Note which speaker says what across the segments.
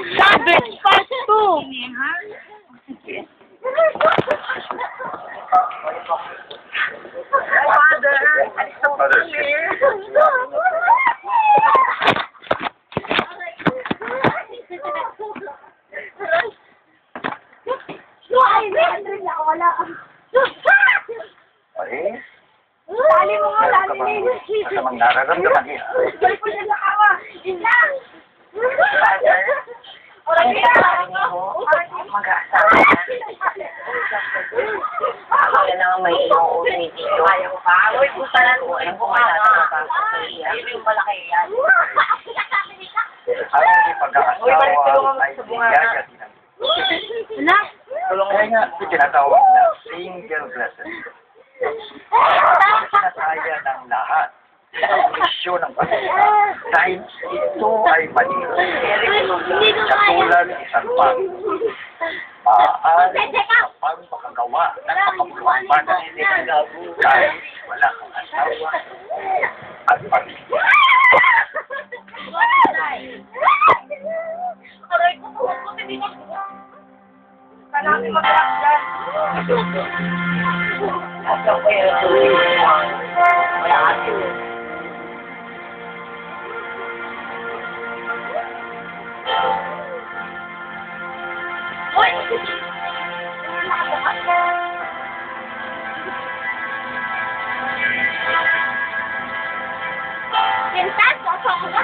Speaker 1: Savage part 2!
Speaker 2: Father!
Speaker 3: Father, okay?
Speaker 2: Dali mo nga,
Speaker 3: Meron ka
Speaker 2: dali
Speaker 3: bang
Speaker 2: mo.
Speaker 3: masamang nararamdaman niya?
Speaker 2: Balik mo siya sa kawa. Yun lang.
Speaker 3: Father?
Speaker 2: Oras
Speaker 3: Ang
Speaker 2: niya.
Speaker 3: sasabihin mo, mag-aasawa na. Kaya naman may inuuwi dito.
Speaker 2: Ayaw pa. Uy, buta na.
Speaker 3: Alam ko nga
Speaker 2: Ayun yung malaki yan.
Speaker 3: Ang hindi pag-aasawa ay gagati ng
Speaker 2: Wala.
Speaker 3: kaya nga tinatawag na single blessed. Sinataya ng lahat ang misyon ng Panginoon dahil ito ay mali. Katulad ng isang pang maaari sa pagmakagawa ng kapagluhan dahil wala kang asawa at pamilya.
Speaker 2: Aray ko, hindi mo. Kailangan mag-action.
Speaker 3: Ako kayo tuloy mo. Wala ato.
Speaker 2: Pintas, sosok ko ba?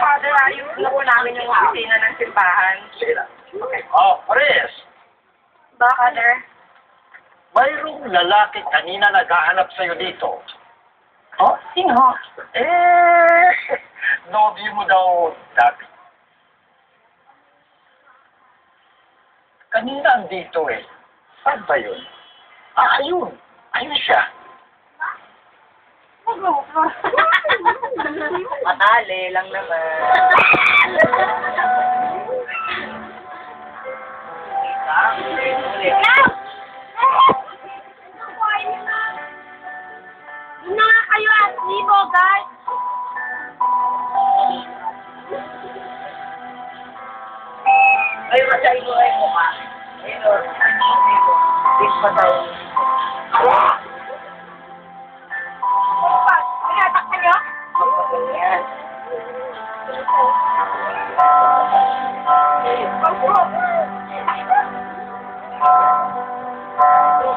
Speaker 1: Father, ayos na po namin yung opisina ng simbahan.
Speaker 3: Sige lang. Okay. Oh, Paris!
Speaker 1: Ba, Father?
Speaker 3: Mayroong lalaki kanina naghahanap sa'yo dito.
Speaker 1: Oh, sino?
Speaker 3: Nobyo mo daw dati. Kanina andito eh. Saan ba yun? Ayun. Ayun siya.
Speaker 1: Matali lang naman.
Speaker 2: Yun na nga kayo at libo, guys.
Speaker 1: Ay, masahin mo ay mukha. Ayun, bis pa daw.
Speaker 2: Pinatakpan niyo?
Speaker 1: Yan.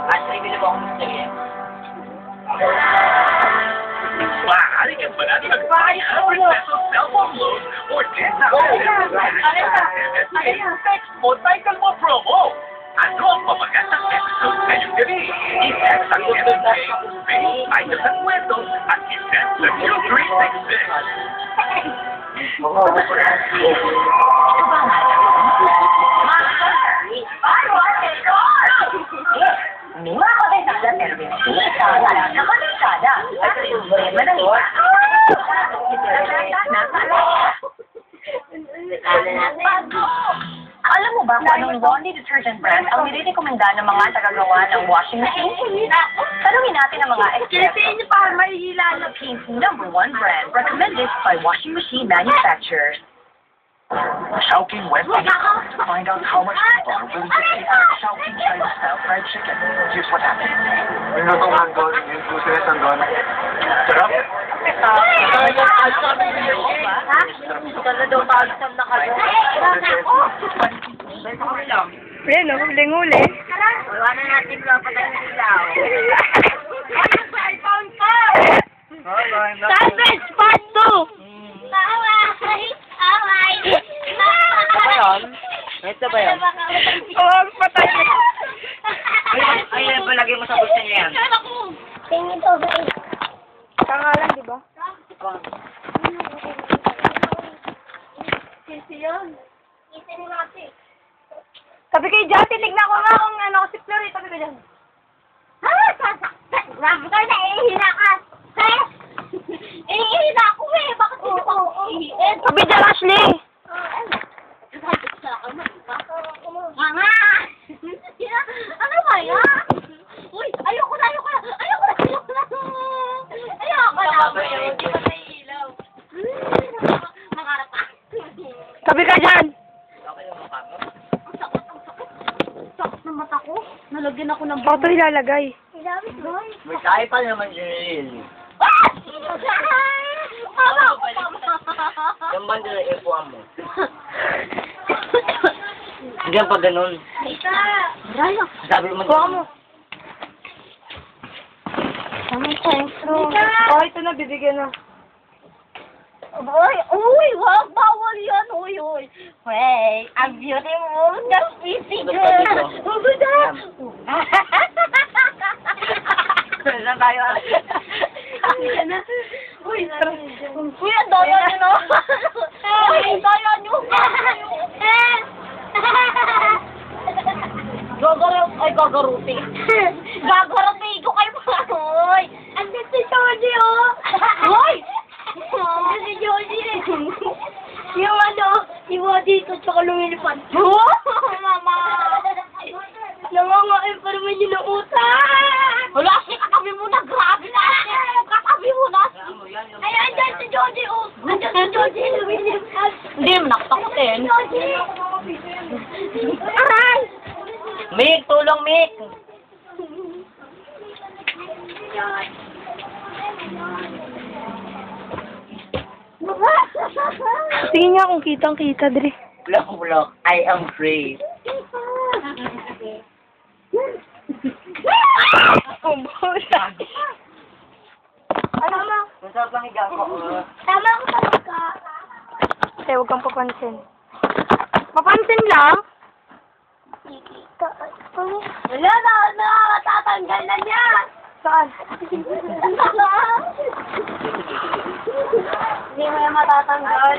Speaker 1: At bibili mo akong gusto niya.
Speaker 4: Maaari kang manalo ng 500 pesos cellphone loan or 10,000 pesos motorcycle mo promo. Ano ang mabagat ng episode ngayong gabi? I-text ang MMK, space, items at kwentos at i-send sa 2366.
Speaker 1: Mga kabisada, pero binisita, alam na kabisada. At yung problema ng iba. Alam mo ba kung anong laundry detergent brand ang nirekomenda ng mga tagagawa ng washing machine? Tanungin natin ang mga experts.
Speaker 2: Kasi para mahihila na.
Speaker 1: Philippines' #1 brand recommended by washing machine manufacturers.
Speaker 3: Shouting went on to find out how much people are willing to pay for Shouting China-style fried chicken. Here's what happened.
Speaker 5: Yung lutong nandun, yung susinis nandun.
Speaker 3: Sarap.
Speaker 2: Ha? Dala daw tagsam na kayo.
Speaker 1: Yan o, huling-huli.
Speaker 2: Wala na natin kapatay ng ilaw. Ay, sa iPhone ko! Savage part 2! Away! Away!
Speaker 1: Ba yun? Ito ba yun? Oo, patay na. Ay, palagay mo sa gusto niya yan.
Speaker 2: Tingin to ba?
Speaker 1: Kangalan, di ba?
Speaker 2: Sabi kay Jan, tinignan ko nga kung ano, si Fleury, sabi ko dyan.
Speaker 6: Grabe ka na, ihina ka. Ihina ako eh. Bakit hindi pa ako ihiin?
Speaker 2: Sabi dyan, Ashley.
Speaker 6: Mga! Ano ba yan? Uy, ayoko na. Mangarap ka.
Speaker 2: Sabi ka dyan.
Speaker 1: Okay yung mukha mo.
Speaker 6: Sakit ng mata ko. Nalagyan ako ng
Speaker 2: Bakit ito ilalagay?
Speaker 1: May kaya pa naman yun. Yung banda na ipuan mo. Hanggang pa ganun. Sabi mo
Speaker 2: Kuha mo. Oh, ito na, bibigyan na.
Speaker 6: Uy, wag, bawal yan, uy. Wait, I'm beautiful, just easy girl.
Speaker 1: Saan tayo?
Speaker 6: Uy, ang daya nyo, no? Uy, ang daya nyo. Gagaruti. Gagaruti ko kayo mga, uy. Andito si Joji, oh. Uy! Andito si Joji. Yung ano, iwa dito, tsaka lumilipad. Oh, mama. Nangangain pa naman yun ng utak. Wala, si katabi mo na. Grabe na. Katabi mo na. Ay, andyan si Joji, oh. Andyan si Joji. Hindi, nakatakutin. Aray!
Speaker 1: Mick, tulong Mick!
Speaker 2: Tingin niya kung kitang-kita, Dre.
Speaker 1: Bulak, I am free.
Speaker 2: Ano mo?
Speaker 1: Masarap lang higa ko.
Speaker 6: Tama ko talaga.
Speaker 2: Kaya huwag kang papansin. Papansin lang?
Speaker 6: Wala na, tatanggal na niya.
Speaker 2: Saan?
Speaker 6: Hindi mo yan matatanggal.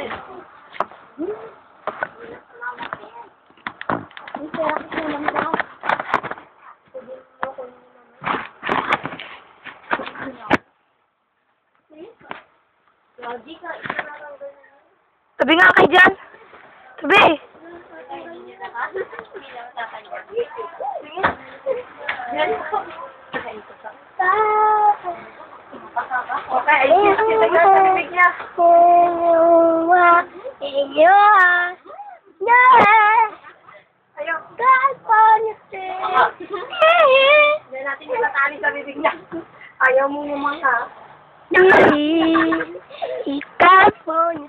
Speaker 6: Ang sarap ko naman daw.
Speaker 2: Sabi nga kay Jan. Sabi.
Speaker 6: Okay, ayun. Kita sa bibig niya. Ayaw. Hindi natin yung natali sa bibig niya. Ayaw mo naman ha.
Speaker 2: Ikaw po niya.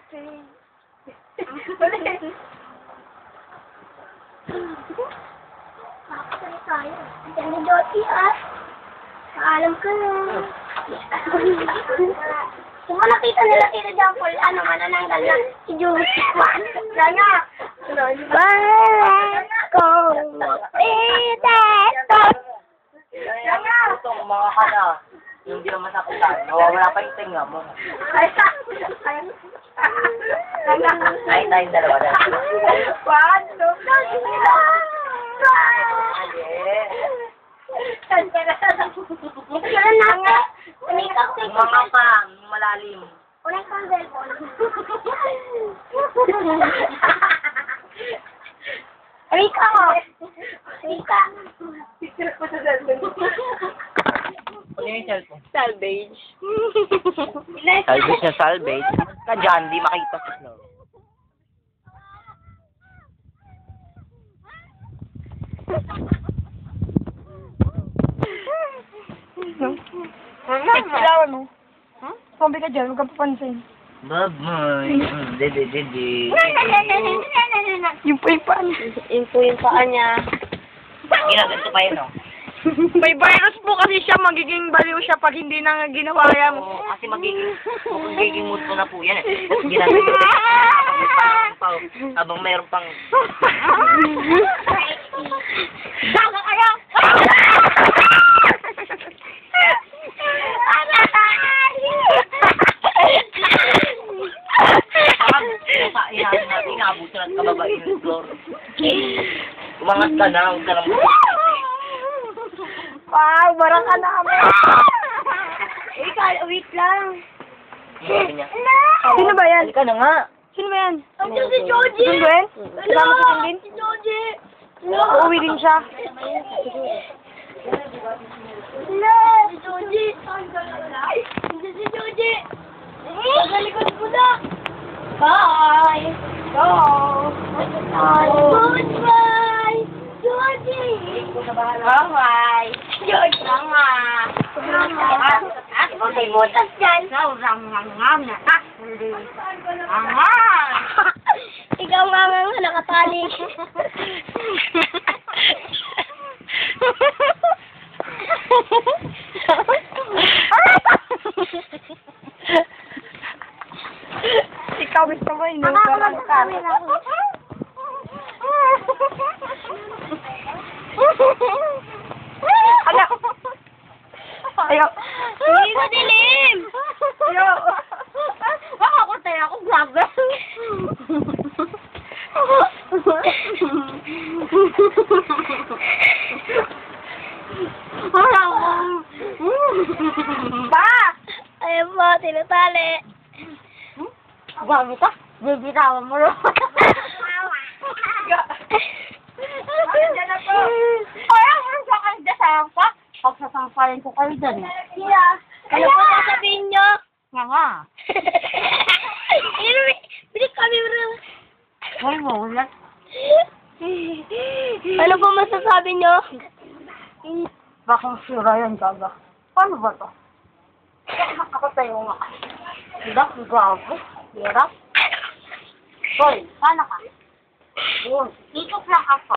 Speaker 6: Makakasali tayo. Yan ni Dottie, ah. Paalam ka na. Kung nakita nila Tita Jampol, ano, manananggal na si Julie Kwan. Yan nga.
Speaker 2: Bye! Go!
Speaker 6: Yan nga.
Speaker 1: Itong mga kana, yung di naman sakitan, nawawala pa yung tinga mo.
Speaker 6: Ay,
Speaker 1: Ay, tayong dalawa na.
Speaker 6: Kwan, look na sila. Kailan natin?
Speaker 1: Mga pa, malalim.
Speaker 6: Unang kang cellphone. Rika ko. Rika.
Speaker 1: Ano yung cellphone?
Speaker 2: Salvage.
Speaker 1: Salvage na salvage. Na dyan, di makita sa snow.
Speaker 2: Silawan mo. Sabi ka dyan, huwag kang papansin.
Speaker 1: Bye-bye. Dede.
Speaker 2: Yung po yung paan.
Speaker 6: Yun po yung paa niya.
Speaker 1: Ginaganto pa yun, no?
Speaker 2: May virus po kasi siya, magiging baliw siya pag hindi na ginawa yan.
Speaker 1: Oo, kasi magiging mood ko na po yan. Ginaganto. Habang mayroon pang...
Speaker 6: Daga kayo!
Speaker 1: Inaabot na babae ng floor. Umangat ka na, huwag ka lang.
Speaker 6: Pag, barang ka namin. Wait lang.
Speaker 1: Sabi niya.
Speaker 6: Sino ba yan?
Speaker 1: Halika na nga.
Speaker 6: Sino ba yan? Andiyan si Joji. Sino ba yan? Kasama si Tintin? Si Joji. Uuwi din siya. Hello! Si Joji. Andiyan si Joji. Sa likod mo na. Bye. Go. Goodbye. Joji. Bye. Joji. Mama. Ako may butas dyan. Ram-ram-ram na. Ikaw nga nga nakatali. Ikaw gusto mo inuulan ka. Anak! Ayaw! Hindi madilim! Ayaw! Baka ako tayo ako vlogger. Pa! Ayaw mo, tinutali. Bago ka? Bibitawan mo rin. Diyan na po. Ay, ang sa kayo dyan pa. Pagsasampayan ko kayo dyan. Yeah. Ano po sasabihin nyo? Nga. Bilik kami rin. Ay, wala. Ano po masasabi nyo? Bakang sira yan, Gaga. Paano ba to? Ako tayo nga. Hirap, gago. Hirap. Hoy, paano ka? Yun, ikot lang ako.